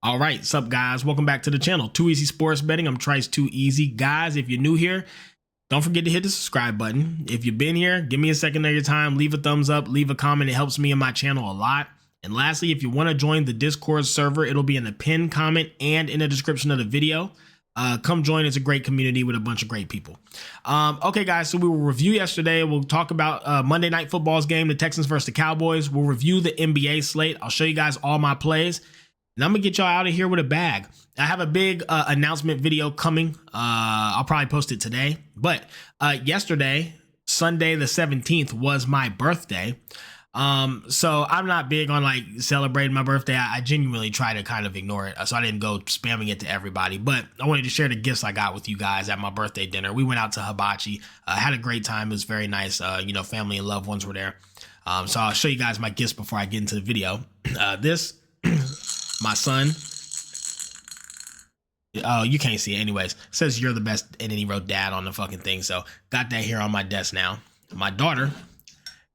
All right, sup guys, welcome back to the channel. Too Easy Sports Betting. I'm Trice Too Easy. Guys, if you're new here, don't forget to hit the subscribe button. If you've been here, give me a second of your time, leave a thumbs up, leave a comment. It helps me and my channel a lot. And lastly, if you want to join the Discord server, it'll be in the pinned comment and in the description of the video. Come join. It's a great community with a bunch of great people. Okay, guys, so we will review yesterday. We'll talk about Monday Night Football's game, the Texans versus the Cowboys. We'll review the NBA slate. I'll show you guys all my plays. And I'm gonna get y'all out of here with a bag. I have a big announcement video coming. I'll probably post it today. But yesterday, Sunday the 17th, was my birthday. So I'm not big on like celebrating my birthday. I genuinely try to kind of ignore it. So I didn't go spamming it to everybody. But I wanted to share the gifts I got with you guys at my birthday dinner. We went out to Hibachi. Had a great time. It was very nice. Family and loved ones were there. So I'll show you guys my gifts before I get into the video. This. My son, oh, you can't see it anyways, says you're the best, and then he wrote dad on the fucking thing. So got that here on my desk now. My daughter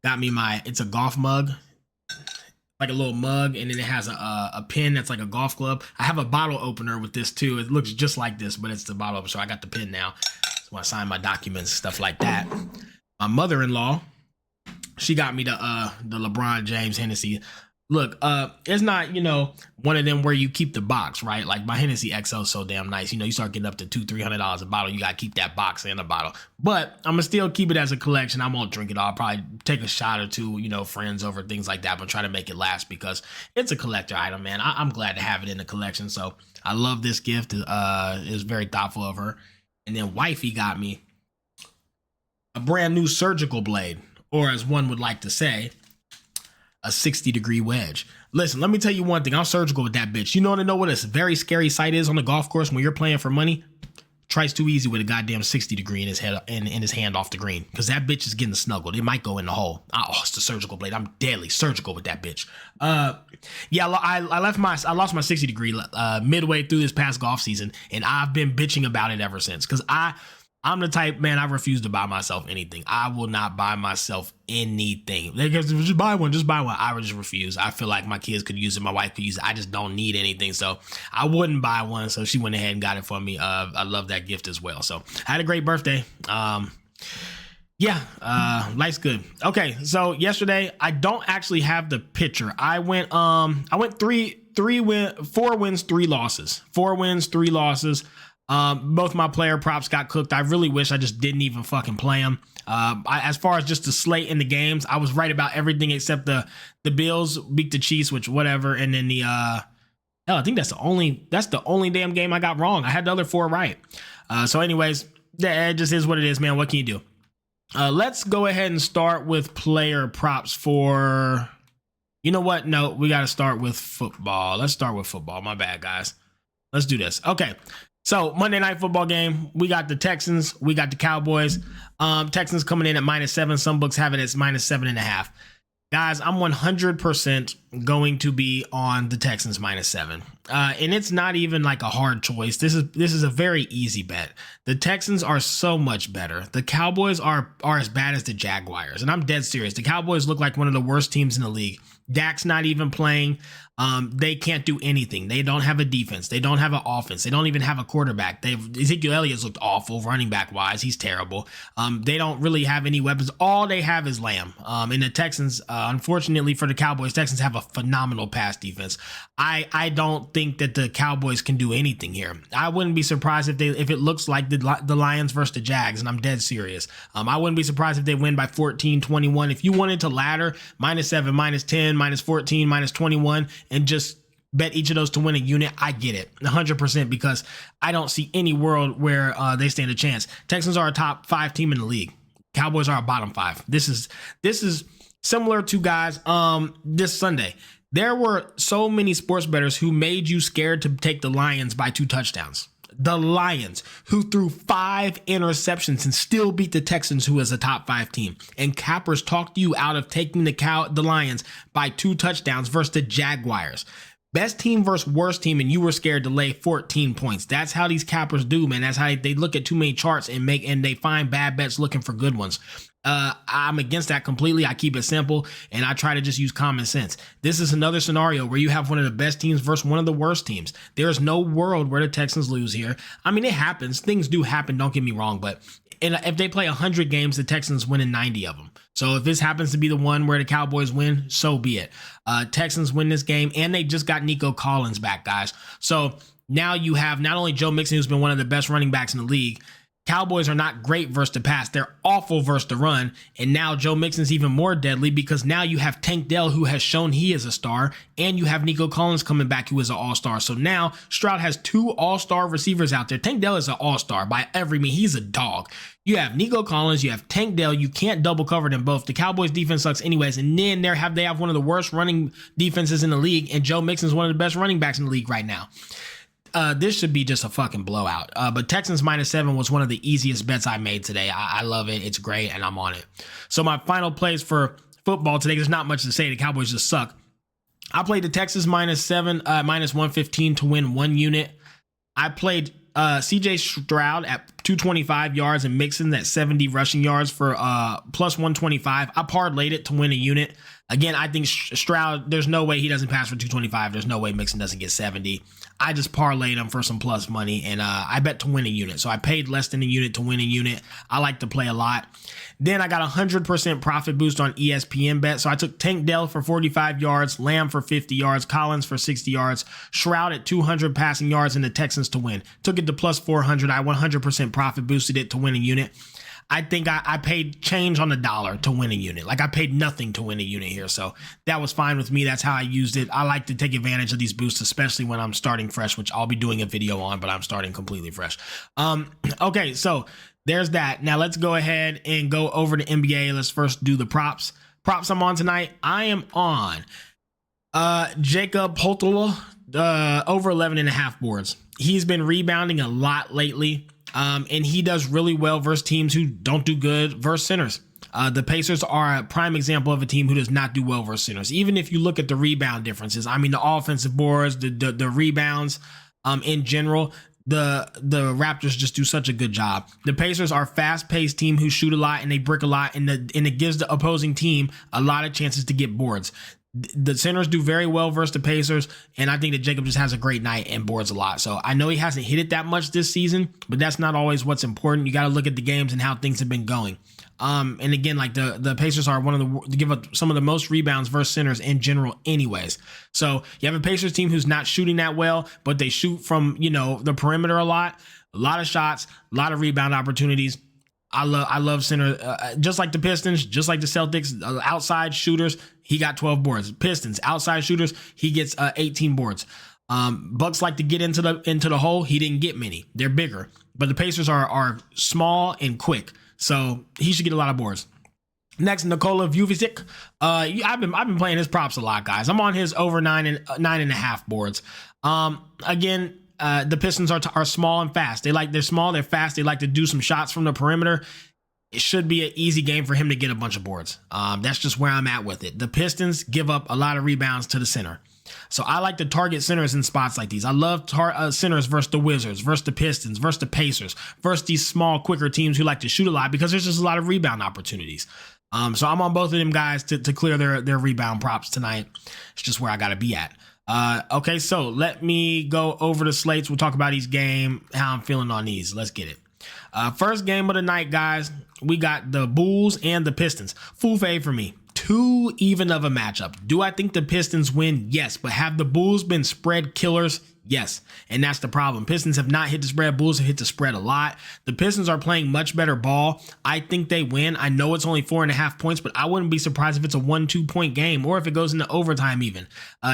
got me it's a golf mug, like a little mug, and then it has a pin that's like a golf club. I have a bottle opener with this too. It looks just like this, but it's the bottle opener. So I got the pin now. So I sign my documents, stuff like that. My mother-in-law, she got me the LeBron James Hennessy. Look, it's not, one of them where you keep the box, right? Like my Hennessy XO is so damn nice. You start getting up to $200-$300 a bottle. You got to keep that box and a bottle. But I'm going to still keep it as a collection. I won't drink it all. I'll probably take a shot or two, friends over, things like that. But try to make it last because it's a collector item, man. I'm glad to have it in the collection. So I love this gift. It's very thoughtful of her. And then wifey got me a brand new surgical blade, or as one would like to say, a 60-degree wedge. Listen, let me tell you one thing. I'm surgical with that bitch. You want to know what a very scary sight is on the golf course when you're playing for money? Trice Too Easy with a goddamn 60-degree in his head, in his hand off the green, because that bitch is getting snuggled. It might go in the hole. Oh, it's the surgical blade. I'm deadly surgical with that bitch. Yeah, I lost my 60-degree midway through this past golf season, and I've been bitching about it ever since. Because I'm the type, man, I refuse to buy myself anything. I will not buy myself anything. Just buy one, I would just refuse. I feel like my kids could use it. My wife could use it. I just don't need anything. So I wouldn't buy one. So she went ahead and got it for me. I love that gift as well. So I had a great birthday. Life's good. Okay. So yesterday, I don't actually have the picture. I went 4 wins, 3 losses. 4 wins, 3 losses. Both my player props got cooked. I really wish I just didn't even fucking play them. As far as just the slate in the games, I was right about everything except the Bills beat the Chiefs, which whatever. And then I think that's the only damn game I got wrong. I had the other 4 right. So anyways, it just is what it is, man. What can you do? Let's go ahead and start with player props for, you know what? No, we got to start with football. Let's start with football. My bad, guys. Let's do this. Okay. So Monday Night Football game, we got the Texans, we got the Cowboys. Texans coming in at -7. Some books have it as -7.5. Guys, I'm 100% going to be on the Texans -7. And it's not even like a hard choice. This is a very easy bet. The Texans are so much better. The Cowboys are as bad as the Jaguars. And I'm dead serious. The Cowboys look like one of the worst teams in the league. Dak's not even playing. They can't do anything. They don't have a defense. They don't have an offense. They don't even have a quarterback. Ezekiel Elliott's looked awful running back wise. He's terrible. They don't really have any weapons. All they have is Lamb. And the Texans, unfortunately for the Cowboys, Texans have a phenomenal pass defense. I don't think that the Cowboys can do anything here. I wouldn't be surprised if it looks like the Lions versus the Jags, and I'm dead serious. I wouldn't be surprised if they win by 14, 21. If you wanted to ladder -7, -10, -14, -21, and just bet each of those to win a unit, I get it 100% because I don't see any world where they stand a chance. Texans are a top 5 team in the league. Cowboys are a bottom 5. This is similar to, guys, this Sunday. There were so many sports bettors who made you scared to take the Lions by 2 touchdowns. The Lions, who threw 5 interceptions and still beat the Texans, who is a top 5 team. And cappers talked you out of taking the Lions by 2 touchdowns versus the Jaguars. Best team versus worst team, and you were scared to lay 14 points. That's how these cappers do, man. That's how they look at too many charts and they find bad bets looking for good ones. I'm against that completely. I keep it simple and I try to just use common sense. This is another scenario where you have one of the best teams versus one of the worst teams. There's no world where the Texans lose here. I mean, it happens. Things do happen. Don't get me wrong, but if they play 100 games, the Texans win in 90 of them. So if this happens to be the one where the Cowboys win, so be it. Texans win this game, and they just got Nico Collins back, guys. So now you have not only Joe Mixon, who's been one of the best running backs in the league. Cowboys are not great versus the pass. They're awful versus the run. And now Joe Mixon's even more deadly because now you have Tank Dell, who has shown he is a star, and you have Nico Collins coming back, who is an all-star. So now Stroud has two all-star receivers out there. Tank Dell is an all-star by every means. He's a dog. You have Nico Collins, you have Tank Dell. You can't double cover them both. The Cowboys defense sucks anyways. And then they have one of the worst running defenses in the league, and Joe Mixon's one of the best running backs in the league right now. This should be just a fucking blowout. But Texans -7 was one of the easiest bets I made today. I love it. It's great, and I'm on it. So my final plays for football today, there's not much to say. The Cowboys just suck. I played the Texans -7, -115 to win 1 unit. I played CJ Stroud at 225 yards and Mixon at 70 rushing yards for plus 125. I parlayed it to win a unit. Again, I think Stroud, there's no way he doesn't pass for 225. There's no way Mixon doesn't get 70. I just parlayed him for some plus money, and I bet to win a unit. So I paid less than a unit to win a unit. I like to play a lot. Then I got 100% profit boost on ESPN bet. So I took Tank Dell for 45 yards, Lamb for 50 yards, Collins for 60 yards, Stroud at 200 passing yards, and the Texans to win. Took it to plus 400. I 100% profit boosted it to win a unit. I think I paid change on the dollar to win a unit. Like I paid nothing to win a unit here. So that was fine with me. That's how I used it. I like to take advantage of these boosts, especially when I'm starting fresh, which I'll be doing a video on, but I'm starting completely fresh. Okay, so there's that. Now let's go ahead and go over to NBA. Let's first do the props. Props I'm on tonight. I am on Jacob Holtula, over 11.5 boards. He's been rebounding a lot lately. And he does really well versus teams who don't do good versus centers. The Pacers are a prime example of a team who does not do well versus centers. Even if you look at the rebound differences, I mean, the offensive boards, the rebounds, in general, the Raptors just do such a good job. The Pacers are a fast-paced team who shoot a lot and they brick a lot, and it gives the opposing team a lot of chances to get boards. The centers do very well versus the Pacers, and I think that Jacob just has a great night and boards a lot. So I know he hasn't hit it that much this season, but that's not always what's important. You got to look at the games and how things have been going. And again, like the Pacers are one of the give up some of the most rebounds versus centers in general anyways. So you have a Pacers team who's not shooting that well, but they shoot from, the perimeter a lot of shots, a lot of rebound opportunities. I love center, just like the Pistons, just like the Celtics, outside shooters. He got 12 boards. Pistons, outside shooters, he gets 18 boards. Bucks like to get into the hole. He didn't get many. They're bigger, but the Pacers are small and quick, so he should get a lot of boards. Next, Nikola Vucevic. I've been playing his props a lot, guys. I'm on his over 9.5 boards. Again. The Pistons are small and fast. They're small, they're fast. They like to do some shots from the perimeter. It should be an easy game for him to get a bunch of boards. That's just where I'm at with it. The Pistons give up a lot of rebounds to the center. So I like to target centers in spots like these. I love centers versus the Wizards, versus the Pistons, versus the Pacers, versus these small, quicker teams who like to shoot a lot because there's just a lot of rebound opportunities. So I'm on both of them guys to clear their rebound props tonight. It's just where I got to be at. Okay, so let me go over the slates. We'll talk about each game, how I'm feeling on these. Let's get it. First game of the night, guys. We got the Bulls and the Pistons. Full fade for me. Too even of a matchup. Do I think the Pistons win? Yes. But have the Bulls been spread killers? Yes. And that's the problem. Pistons have not hit the spread. Bulls have hit the spread a lot. The Pistons are playing much better ball. I think they win. I know it's only 4.5 points, but I wouldn't be surprised if it's a 1-2 point game or if it goes into overtime even.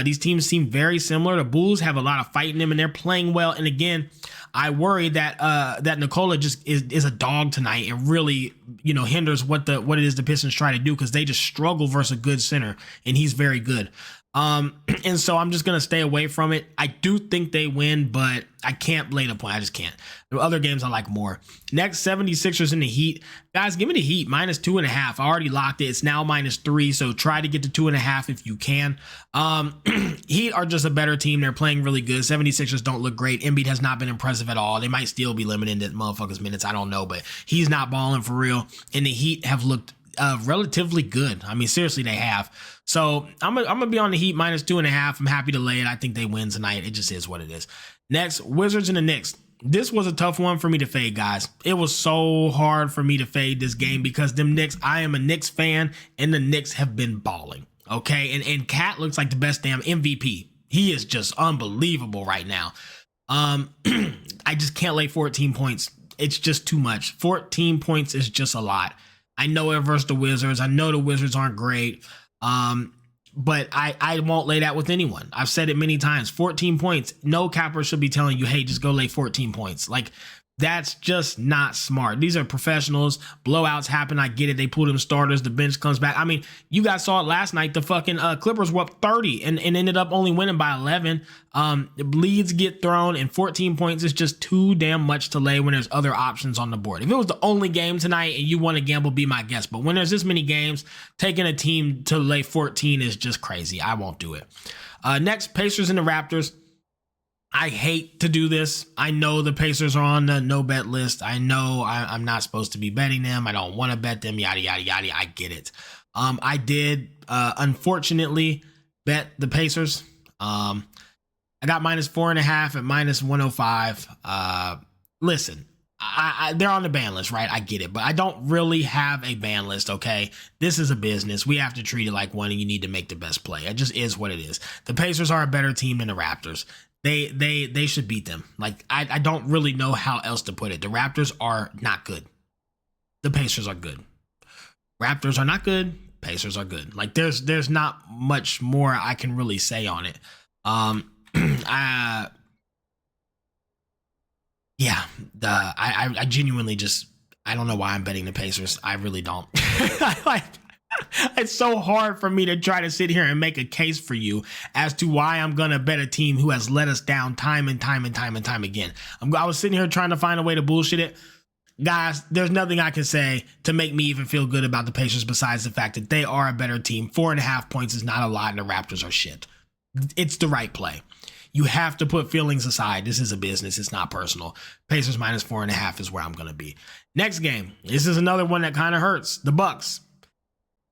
These teams seem very similar. The Bulls have a lot of fight in them and they're playing well. And again, I worry that Nikola just is a dog tonight and really, hinders what it is the Pistons try to do because they just struggle versus a good center, and he's very good. And so I'm just going to stay away from it. I do think they win, but I can't lay the point. I just can't. There are other games I like more. Next, 76ers in the Heat. Guys, give me the Heat, -2.5. I already locked it. It's now -3, so try to get to 2.5 if you can. Heat are just a better team. They're playing really good. 76ers don't look great. Embiid has not been impressive at all. They might still be limited in motherfuckers' minutes. I don't know, but he's not balling for real. And the Heat have looked relatively good. I mean, seriously, they have. So I'm gonna be on the Heat -2.5. I'm happy to lay it. I think they win tonight. It just is what it is. Next, Wizards and the Knicks. This was a tough one for me to fade, guys. It was so hard for me to fade this game because them Knicks, I am a Knicks fan, and the Knicks have been balling. Okay, and Cat looks like the best damn MVP. He is just unbelievable right now. I just can't lay 14 points. It's just too much. 14 points is just a lot. I know it versus the Wizards. I know the Wizards aren't great. But I won't lay that with anyone. I've said it many times. 14 points. No capper should be telling you, hey, just go lay 14 points. Like, that's just not smart. These are professionals. Blowouts happen. I get it. They pull them starters. The bench comes back. I mean, you guys saw it last night. The fucking Clippers were up 30 and ended up only winning by 11. Leads get thrown, and 14 points is just too damn much to lay when there's other options on the board. If it was the only game tonight and you want to gamble, be my guest. But when there's this many games, taking a team to lay 14 is just crazy. I won't do it. Next, Pacers and the Raptors. I hate to do this. I know the Pacers are on the no bet list. I know I'm not supposed to be betting them. I don't want to bet them, yada, yada, yada. I get it. I did, unfortunately, bet the Pacers. I got -4.5 at -105. Listen, they're on the ban list, right? I get it, but I don't really have a ban list, okay? This is a business. We have to treat it like one, and you need to make the best play. It just is what it is. The Pacers are a better team than the Raptors. They should beat them. Like, I don't really know how else to put it. The Raptors are not good. The Pacers are good. Raptors are not good. Pacers are good. Like, there's not much more I can really say on it. I genuinely just, I don't know why I'm betting the Pacers. I really don't. It's so hard for me to try to sit here and make a case for you as to why I'm going to bet a team who has let us down time and time again. I was sitting here trying to find a way to bullshit it. Guys, there's nothing I can say to make me even feel good about the Pacers besides the fact that they are a better team. 4.5 points is not a lot, and the Raptors are shit. It's the right play. You have to put feelings aside. This is a business. It's not personal. Pacers -4.5 is where I'm going to be. Next game. This is another one that kind of hurts. The Bucks.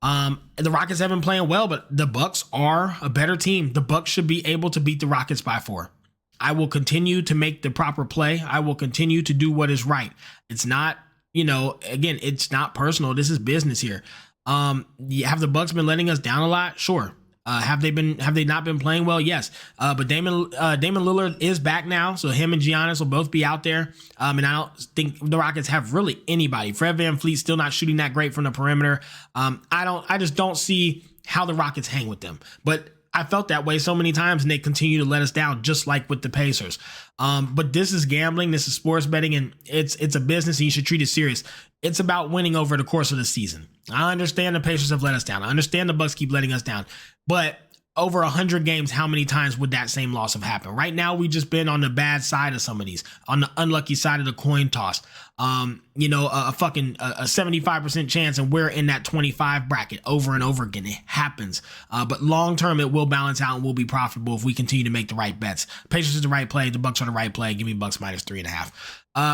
The Rockets have been playing well, but the Bucks are a better team. The Bucks should be able to beat the Rockets by 4. I will continue to make the proper play. I will continue to do what is right. It's not, again, it's not personal. This is business here. Have the Bucks been letting us down a lot? Sure. Have they not been playing well? Yes. But Damian Lillard is back now, so him and Giannis will both be out there. And I don't think the Rockets have really anybody. Fred VanVleet still not shooting that great from the perimeter. I just don't see how the Rockets hang with them. But I felt that way so many times, and they continue to let us down, just like with the Pacers. But this is gambling, this is sports betting, and it's a business, and you should treat it serious. It's about winning over the course of the season. I understand the Pacers have let us down. I understand the Bucks keep letting us down. But over 100 games, how many times would that same loss have happened? Right now, we've just been on the bad side of some of these, on the unlucky side of the coin toss. A 75% chance, and we're in that 25 bracket over and over again. It happens. But long term, it will balance out and will be profitable if we continue to make the right bets. Pacers is the right play. The Bucks are the right play. Give me Bucks -3.5.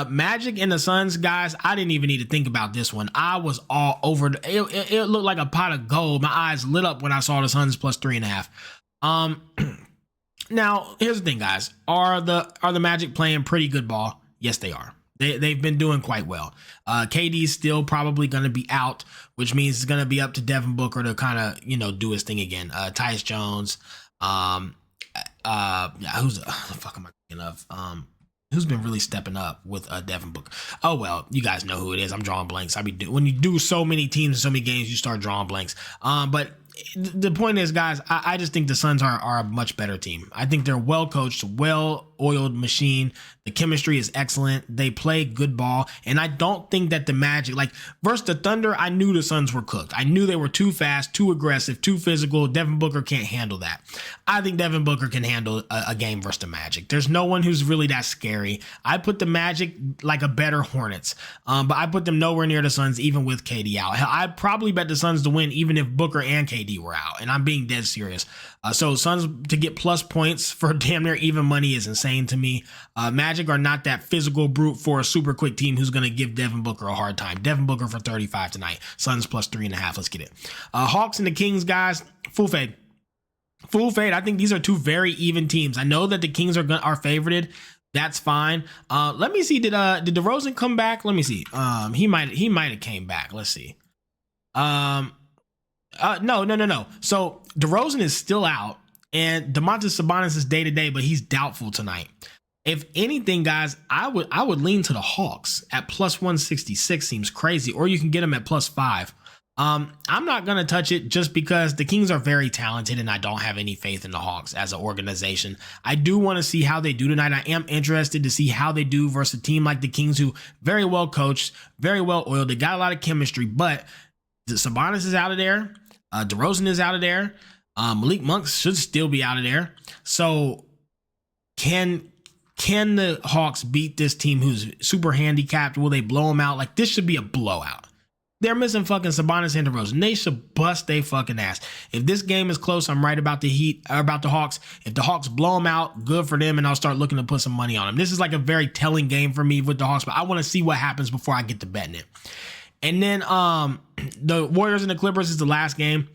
Magic and the Suns, guys, I didn't even need to think about this one. I was all over. It looked like a pot of gold. My eyes lit up when I saw the Suns +3.5. Now, here's the thing, guys. Are the Magic playing pretty good ball? Yes, they are. They've been doing quite well. KD's still probably going to be out, which means it's going to be up to Devin Booker to kind of, do his thing again. Tyus Jones. Who's the fuck am I thinking of? Who's been really stepping up with Devin Booker? Oh, well, you guys know who it is. I'm drawing blanks. When you do so many teams and so many games, you start drawing blanks. But the point is, guys, I just think the Suns are a much better team. I think they're well coached, well oiled machine. The chemistry is excellent. They play good ball. And I don't think that the Magic, like versus the Thunder, I knew the Suns were cooked. I knew they were too fast, too aggressive, too physical. Devin Booker can't handle that. I think Devin Booker can handle a game versus the Magic. There's no one who's really that scary. I put the Magic like a better Hornets, but I put them nowhere near the Suns, even with KD out. Hell, I'd probably bet the Suns to win even if Booker and KD were out, and I'm being dead serious. So Suns to get plus points for damn near even money is insane to me. Magic are not that physical brute for a super quick team who's going to give Devin Booker a hard time. Devin Booker for 35 tonight. Suns plus 3.5. Let's get it. Hawks and the Kings, guys. Full fade. Full fade. I think these are two very even teams. I know that the Kings are favorited. That's fine. Let me see. Did DeRozan come back? Let me see. He might have came back. Let's see. No. So DeRozan is still out, and Domantas Sabonis is day to day, but he's doubtful tonight. If anything, guys, I would lean to the Hawks at plus 166. Seems crazy, or you can get them at plus 5. I'm not gonna touch it just because the Kings are very talented, and I don't have any faith in the Hawks as an organization. I do want to see how they do tonight. I am interested to see how they do versus a team like the Kings, who very well coached, very well oiled. They got a lot of chemistry, but the Sabonis is out of there. DeRozan is out of there. Malik Monk should still be out of there. So can the Hawks beat this team who's super handicapped? Will they blow them out? Like, this should be a blowout. They're missing fucking Sabonis and DeRozan. They should bust their fucking ass. If this game is close, I'm right about the Hawks. If the Hawks blow them out, good for them, and I'll start looking to put some money on them. This is like a very telling game for me with the Hawks, but I want to see what happens before I get to betting it. And then the Warriors and the Clippers is the last game.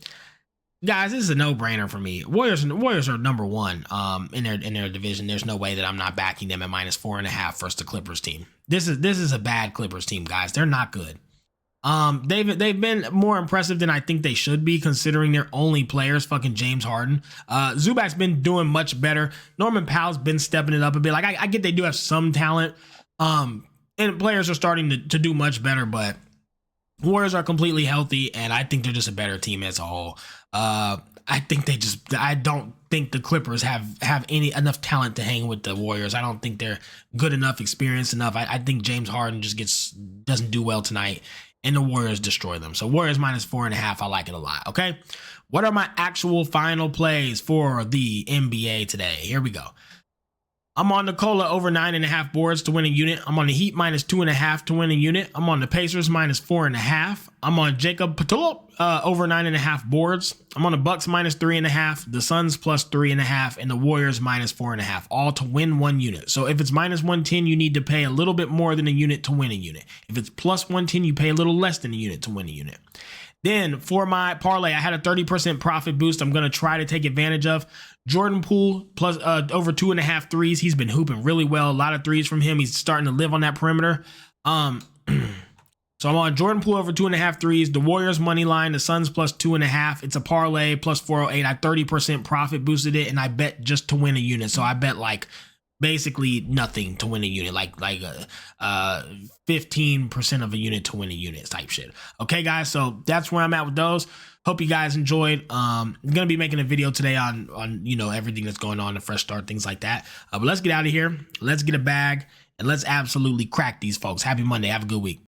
Guys, this is a no-brainer for me. Warriors are number one in their division. There's no way that I'm not backing them at minus 4.5 versus the Clippers team. This is a bad Clippers team, guys. They're not good. They've been more impressive than I think they should be, considering their only players fucking James Harden. Zubac's been doing much better. Norman Powell's been stepping it up a bit. Like, I get they do have some talent, and players are starting to do much better, but Warriors are completely healthy, and I think they're just a better team as a whole. I don't think the Clippers have enough talent to hang with the Warriors. I don't think they're good enough, experienced enough. I think James Harden just doesn't do well tonight, and the Warriors destroy them. So Warriors minus 4.5, I like it a lot. Okay, what are my actual final plays for the NBA today? Here we go. I'm on Nikola over 9.5 boards to win a unit. I'm on the Heat minus 2.5 to win a unit. I'm on the Pacers minus 4.5. I'm on Jacob Poeltl over 9.5 boards. I'm on the Bucks minus 3.5, the Suns plus 3.5, and the Warriors minus 4.5, all to win one unit. So if it's minus 110, you need to pay a little bit more than a unit to win a unit. If it's plus 110, you pay a little less than a unit to win a unit. Then for my parlay, I had a 30% profit boost I'm going to try to take advantage of. Jordan Poole plus over 2.5 threes. He's been hooping really well. A lot of threes from him. He's starting to live on that perimeter. So I'm on Jordan Poole over 2.5 threes. The Warriors money line, the Suns plus 2.5. It's a parlay plus 408. I 30% profit boosted it, and I bet just to win a unit. So I bet like basically nothing to win a unit, like 15% of a unit to win a unit type shit. Okay, guys, so that's where I'm at with those. Hope you guys enjoyed. I'm gonna be making a video today on everything that's going on, the fresh start, things like that. But let's get out of here. Let's get a bag, and let's absolutely crack these folks. Happy Monday. Have a good week.